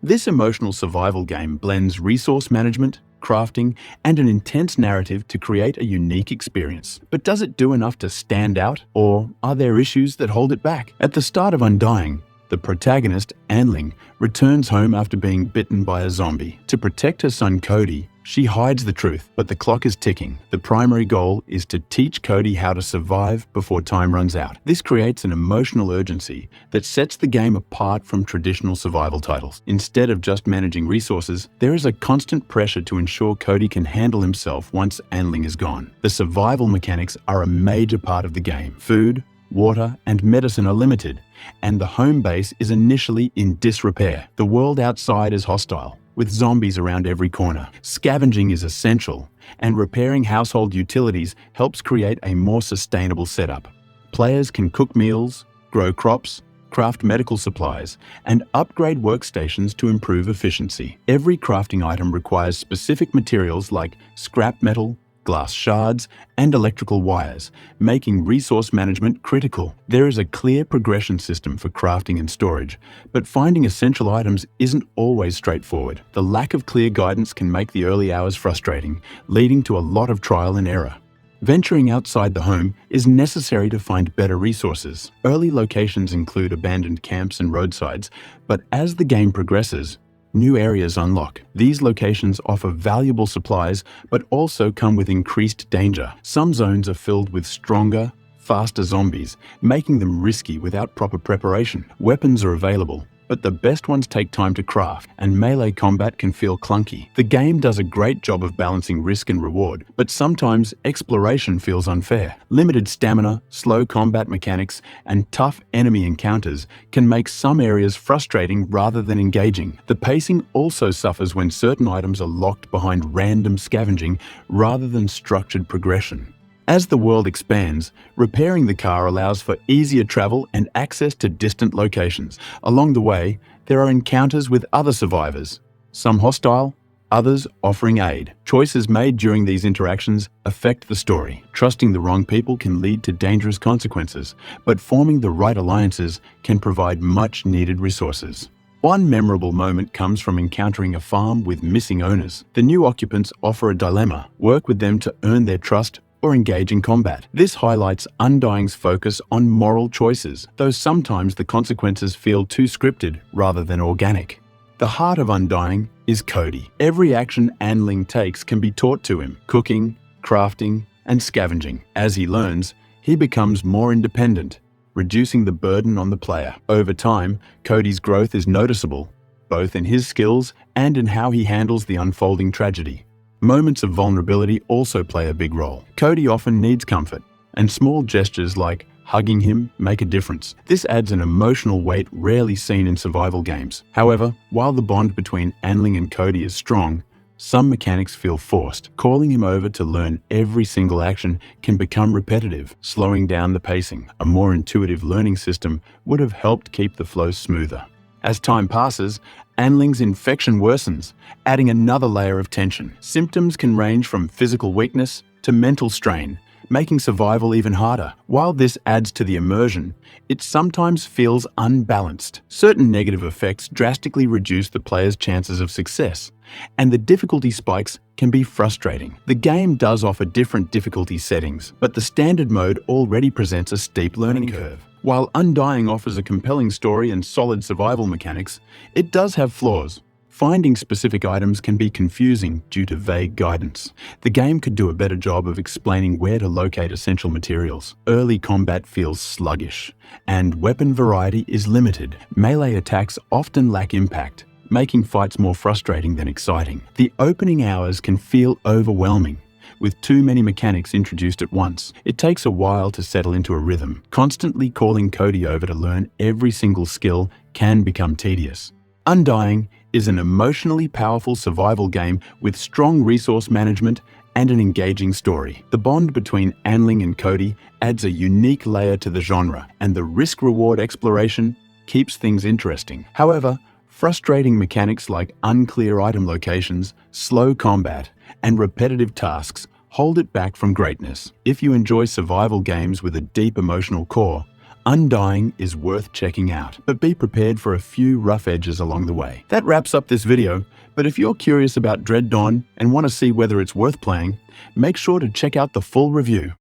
This emotional survival game blends resource management, crafting, and an intense narrative to create a unique experience. But does it do enough to stand out, or are there issues that hold it back? At the start of Undying, the protagonist, Anling, returns home after being bitten by a zombie. To protect her son Cody, she hides the truth, but the clock is ticking. The primary goal is to teach Cody how to survive before time runs out. This creates an emotional urgency that sets the game apart from traditional survival titles. Instead of just managing resources, there is a constant pressure to ensure Cody can handle himself once Anling is gone. The survival mechanics are a major part of the game. Food, water, and medicine are limited, and the home base is initially in disrepair. The world outside is hostile, with zombies around every corner. Scavenging is essential, and repairing household utilities helps create a more sustainable setup. Players can cook meals, grow crops, craft medical supplies, and upgrade workstations to improve efficiency. Every crafting item requires specific materials like scrap metal, glass shards, and electrical wires, making resource management critical. There is a clear progression system for crafting and storage, but finding essential items isn't always straightforward. The lack of clear guidance can make the early hours frustrating, leading to a lot of trial and error. Venturing outside the home is necessary to find better resources. Early locations include abandoned camps and roadsides, but as the game progresses, new areas unlock. These locations offer valuable supplies, but also come with increased danger. Some zones are filled with stronger, faster zombies, making them risky without proper preparation. Weapons are available, but the best ones take time to craft, and melee combat can feel clunky. The game does a great job of balancing risk and reward, but sometimes exploration feels unfair. Limited stamina, slow combat mechanics, and tough enemy encounters can make some areas frustrating rather than engaging. The pacing also suffers when certain items are locked behind random scavenging rather than structured progression. As the world expands, repairing the car allows for easier travel and access to distant locations. Along the way, there are encounters with other survivors, some hostile, others offering aid. Choices made during these interactions affect the story. Trusting the wrong people can lead to dangerous consequences, but forming the right alliances can provide much-needed resources. One memorable moment comes from encountering a farm with missing owners. The new occupants offer a dilemma: work with them to earn their trust or engage in combat. This highlights Undying's focus on moral choices, though sometimes the consequences feel too scripted rather than organic. The heart of Undying is Cody. Every action Anling takes can be taught to him: cooking, crafting, and scavenging. As he learns, he becomes more independent, reducing the burden on the player. Over time, Cody's growth is noticeable, both in his skills and in how he handles the unfolding tragedy. Moments of vulnerability also play a big role. Cody often needs comfort, and small gestures like hugging him make a difference. This adds an emotional weight rarely seen in survival games. However, while the bond between Anling and Cody is strong, some mechanics feel forced. Calling him over to learn every single action can become repetitive, slowing down the pacing. A more intuitive learning system would have helped keep the flow smoother. As time passes, Anling's infection worsens, adding another layer of tension. Symptoms can range from physical weakness to mental strain, making survival even harder. While this adds to the immersion, it sometimes feels unbalanced. Certain negative effects drastically reduce the player's chances of success, and the difficulty spikes can be frustrating. The game does offer different difficulty settings, but the standard mode already presents a steep learning curve. While Undying offers a compelling story and solid survival mechanics, it does have flaws. Finding specific items can be confusing due to vague guidance. The game could do a better job of explaining where to locate essential materials. Early combat feels sluggish, and weapon variety is limited. Melee attacks often lack impact, making fights more frustrating than exciting. The opening hours can feel overwhelming, with too many mechanics introduced at once. It takes a while to settle into a rhythm. Constantly calling Cody over to learn every single skill can become tedious. Undying is an emotionally powerful survival game with strong resource management and an engaging story. The bond between Anling and Cody adds a unique layer to the genre, and the risk-reward exploration keeps things interesting. However, frustrating mechanics like unclear item locations, slow combat, and repetitive tasks hold it back from greatness. If you enjoy survival games with a deep emotional core, Undying is worth checking out, but be prepared for a few rough edges along the way. That wraps up this video, but if you're curious about Dread Dawn and want to see whether it's worth playing, make sure to check out the full review.